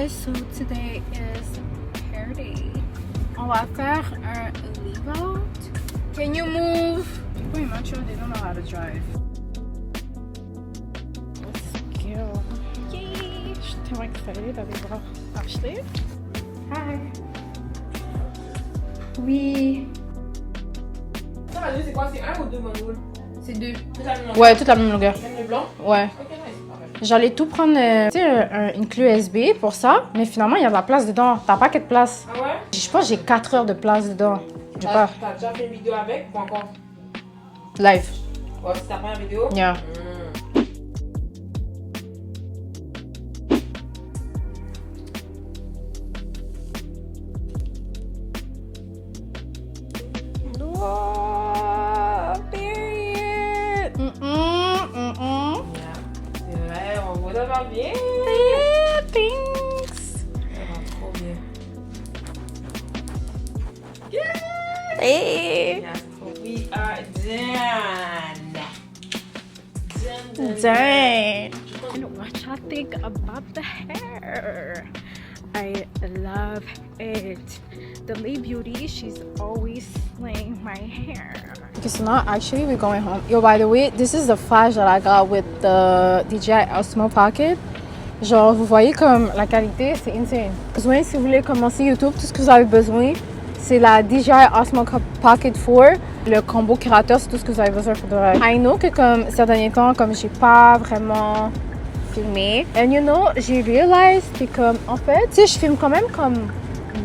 So today is hair day. On va faire un leave out. Can you move? Pretty much they don't know how to drive. Let's go. Yay! Je suis tellement excitée d'aller voir Ashley. Hi. Oui. Ça, la nuit, c'est quoi? C'est un ou deux mandoules? C'est deux. Toute la même longueur? Ouais, toute la même longueur. Même le blanc? Ouais. Ok, nice. Parfait. J'allais tout prendre, tu sais, une clé USB pour ça, mais finalement, il y a de la place dedans. T'as pas quelle de place? Ah ouais? Je pense que j'ai 4 heures de place dedans. J'ai pas. T'as déjà fait une vidéo avec ou pas encore? Live. Ouais, c'est ta première vidéo? Yeah. Oh, period. C'est vrai, on vous va bien. Yeah, thanks. Ça va trop bien. Hey. Yeah, we are done. Dang. And what y'all think about the hair? I love it. The Lay Beauty, she's always slaying my hair. Okay, so now actually we're going home. Yo, by the way, this is the flash that I got with the DJI Osmo Pocket. Genre, vous voyez comme la qualité, c'est insane. Besoin, si vous voulez commencer YouTube, tout ce que vous avez besoin, c'est la DJI Osmo Pocket 4. Le combo créateur, c'est tout ce que vous avez besoin pour de vrai. I know que comme ces derniers temps, comme j'ai pas vraiment filmé. And you know, j'ai realized que comme, en fait, tu sais, je filme quand même comme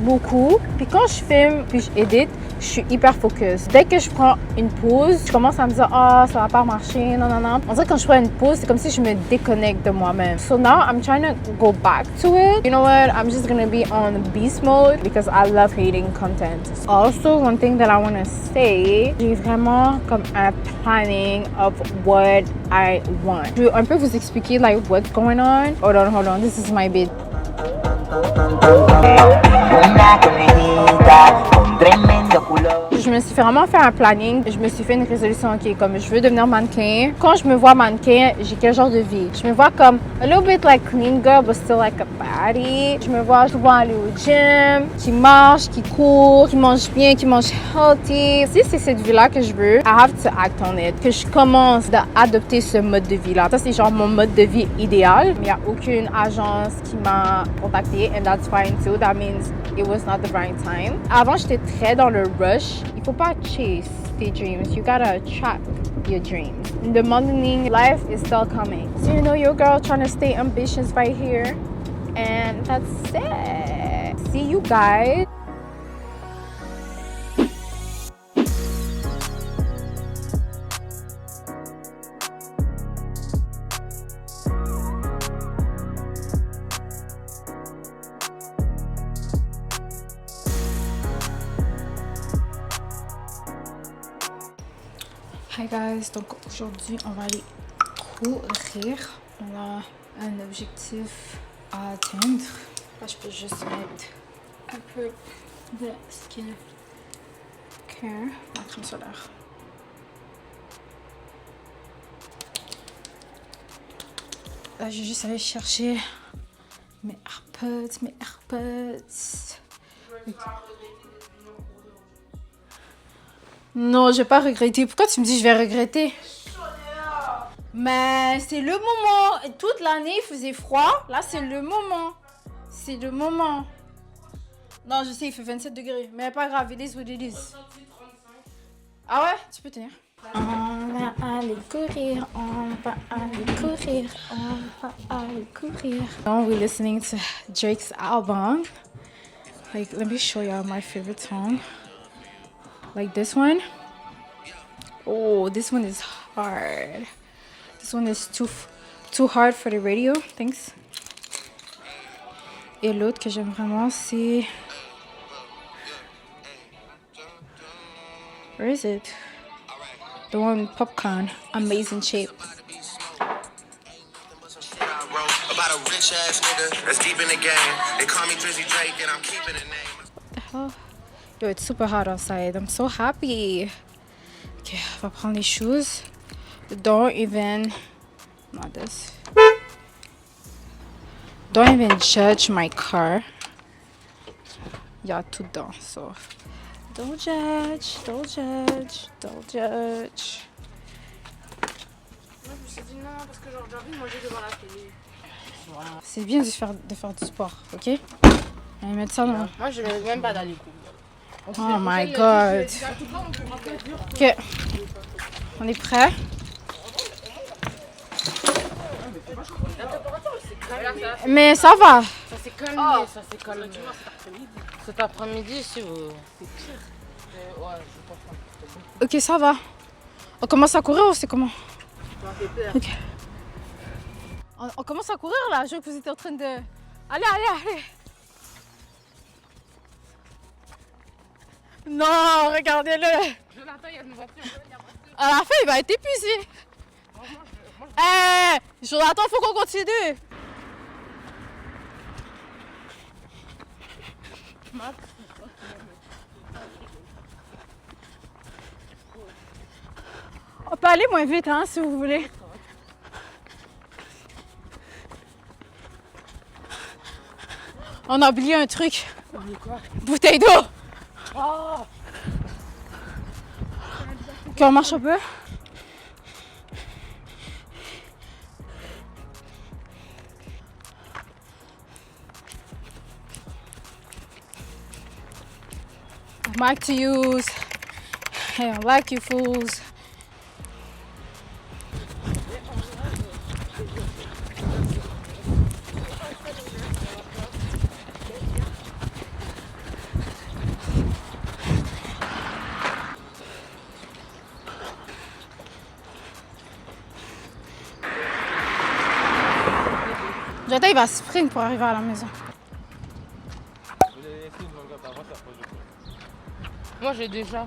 beaucoup. Puis quand je filme, puis j'édite, je suis hyper focus. Dès que je prends une pause, je commence à me dire, ah, ça va pas marcher, non, non, non. On dirait que quand je prends une pause, c'est comme si je me déconnecte de moi-même. So now I'm trying to go back to it. You know what? I'm just gonna be on beast mode because I love creating content. Also, one thing that I want to say, j'ai vraiment comme un planning of what I want. Je veux un peu vous expliquer like what's going on. Hold on. This is my bit. Je me suis vraiment fait un planning. Je me suis fait une résolution, ok, comme je veux devenir mannequin. Quand je me vois mannequin, j'ai quel genre de vie? Je me vois comme a little bit like clean girl, but still like a baddie. Je me vois aller au gym, qui marche, qui court, qui mange bien, qui mange healthy. Si c'est cette vie-là que je veux, I have to act on it. Que je commence à adopter ce mode de vie-là. Ça, c'est genre mon mode de vie idéal. Mais il n'y a aucune agence qui m'a contactée, and that's fine too. That means it was not the right time. Avant, j'étais très dans le rush. Il faut pas chase tes dreams. You gotta track your dreams. The modeling life is still coming. So you know your girl trying to stay ambitious right here. And that's it. See you guys. Hi guys, donc aujourd'hui on va aller courir. On a un objectif à atteindre. Là, je peux juste mettre un peu de skin care, la crème solaire. Là, je vais juste aller chercher mes AirPods. Non, je vais pas regretter. Pourquoi tu me dis je vais regretter? Mais c'est le moment. Toute l'année, il faisait froid. Là, c'est le moment. C'est le moment. Non, je sais, il fait 27 degrés. Mais pas grave, it is what it is. Ah ouais? Tu peux tenir. On va aller courir, on va aller courir, on va aller courir. Now we're listening to Drake's album. Like, let me show y'all my favorite song. Like this one. Oh, this one is hard. This one is too hard for the radio. Thanks. Et l'autre que j'aime vraiment, c'est... Where is it? The one Popcorn. Amazing shape. About a rich ass nigga that's deep in the game. They call me Drizzy Drake and I'm keeping the name. What the hell? Yo, it's super hot outside. I'm so happy. Okay, on va prendre les shoes. Don't even... Not this. Don't even judge my car. Il y a tout dedans, so. Don't judge, don't judge, don't judge. Moi, je me suis dit non, parce que genre, j'ai envie de manger devant la télé. Voilà. C'est bien de faire du sport, ok? Allez, mettre ça dans... Moi, je ne vais même pas dans les coups. Oh my god. Ok. On est prêt? Mais ça va. Ça s'est calmé, ça s'est calmé. Cet après-midi, si vous... C'est pire. Ouais, je comprends. Ok, ça va. On commence à courir ou c'est comment? Ça m'a fait peur. Ok. On commence à courir là, je vois que vous étiez en train de... Allez, allez, allez. Non, regardez-le. Jonathan, il y a une voiture. À la fin, il va être épuisé. Eh, Jonathan, faut qu'on continue. On peut aller moins vite, hein, si vous voulez. On a oublié un truc. Bouteille d'eau. Oh. Ok, on marche un peu. Mic to use. Hey, I like you fools. Jonathan, il va sprint pour arriver à la maison. Moi, j'ai déjà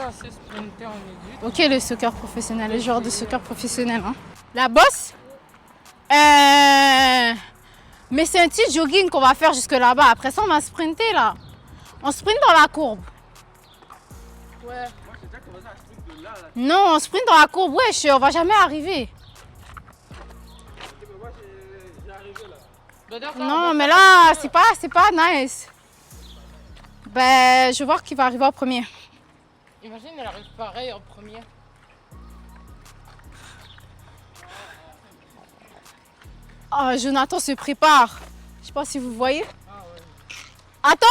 assez sprinté en éduc. Ok, les soccer professionnels, les joueurs de soccer professionnels. Hein. La bosse? Mais c'est un petit jogging qu'on va faire jusque là-bas. Après ça, on va sprinter là. On sprint dans la courbe. Ouais. Non, on sprint dans la courbe. Wesh, on va jamais arriver. Non, mais là, c'est pas nice. Ben, je vais voir qui va arriver en premier. Imagine, elle arrive pareil en premier. Oh, Jonathan se prépare. Je sais pas si vous voyez. Attends,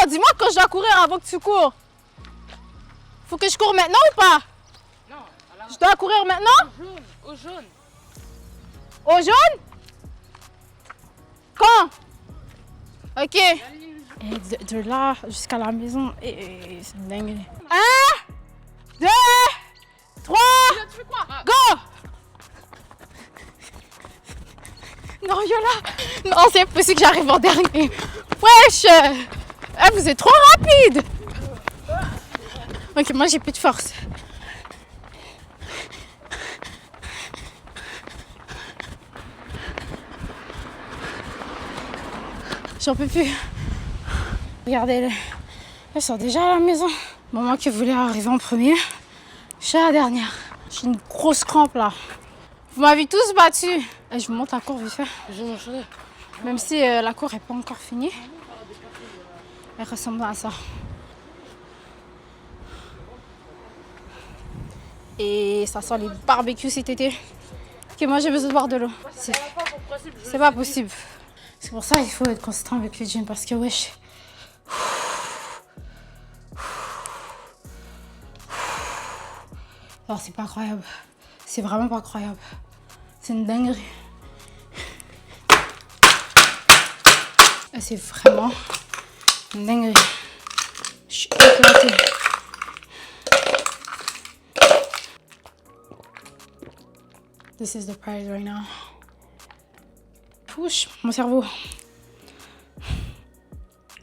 dis-moi quand je dois courir avant que tu cours. Faut que je cours maintenant ou pas? Non, Je dois courir maintenant? au jaune. Au jaune? Quand? Ok. Et de là jusqu'à la maison, c'est dingue. 1, 2, 3, Tu fais quoi? go! Non, Yola! Non, c'est impossible que j'arrive en dernier. Wesh! Vous êtes trop rapide! Ok, moi j'ai plus de force. J'en peux plus. Regardez-le. Elles sont déjà à la maison. Bon, moi qui voulais arriver en premier, je suis la dernière. J'ai une grosse crampe là. Vous m'avez tous battu. Et je vous montre la cour vite fait. Je vais m'enchaîner. Même si la cour n'est pas encore finie. Elle ressemble à ça. Et ça sent les barbecues cet été. Ok, moi j'ai besoin de boire de l'eau. C'est pas possible. C'est pour ça qu'il faut être constant avec le gym parce que wesh. Alors c'est pas croyable. C'est vraiment pas croyable. C'est une dinguerie. C'est vraiment une dinguerie. Je suis éclatée. This is the prize right now. Pouche, mon cerveau.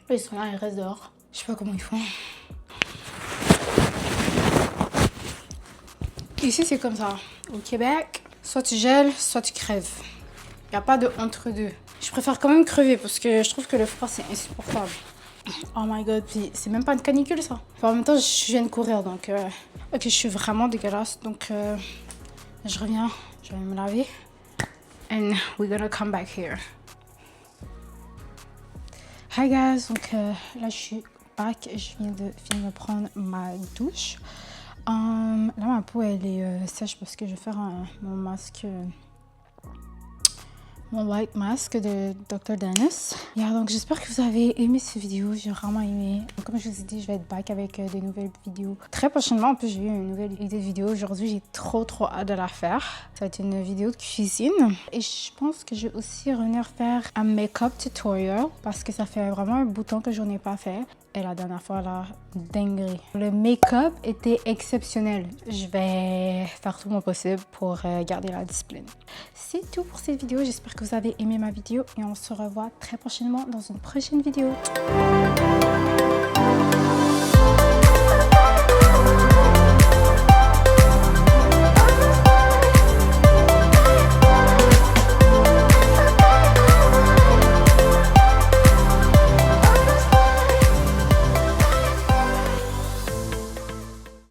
Ils sont là, ils restent dehors. Je sais pas comment ils font. Ici, c'est comme ça. Au Québec, soit tu gèles, soit tu crèves. Il n'y a pas de entre deux. Je préfère quand même crever parce que je trouve que le froid, c'est insupportable. Oh my god, puis c'est même pas une canicule, ça. Enfin, en même temps, je viens de courir, donc... Ok, je suis vraiment dégueulasse, donc... je reviens, je vais me laver. And we're gonna come back here. Hi guys, donc là je suis back, je viens de finir de prendre ma douche. Là ma peau elle est sèche parce que je vais faire mon masque, mon white mask de Dr. Dennis. Yeah, donc j'espère que vous avez aimé cette vidéo, j'ai vraiment aimé. Donc, comme je vous ai dit, je vais être back avec des nouvelles vidéos très prochainement. En plus, j'ai eu une nouvelle idée de vidéo aujourd'hui, j'ai trop hâte de la faire. Ça va être une vidéo de cuisine. Et je pense que je vais aussi revenir faire un make-up tutorial parce que ça fait vraiment un bout de temps que j'en ai pas fait. Et la dernière fois, là, dinguerie. Le make-up était exceptionnel. Je vais faire tout mon possible pour garder la discipline. C'est tout pour cette vidéo. J'espère que vous avez aimé ma vidéo et on se revoit très prochainement dans une prochaine vidéo.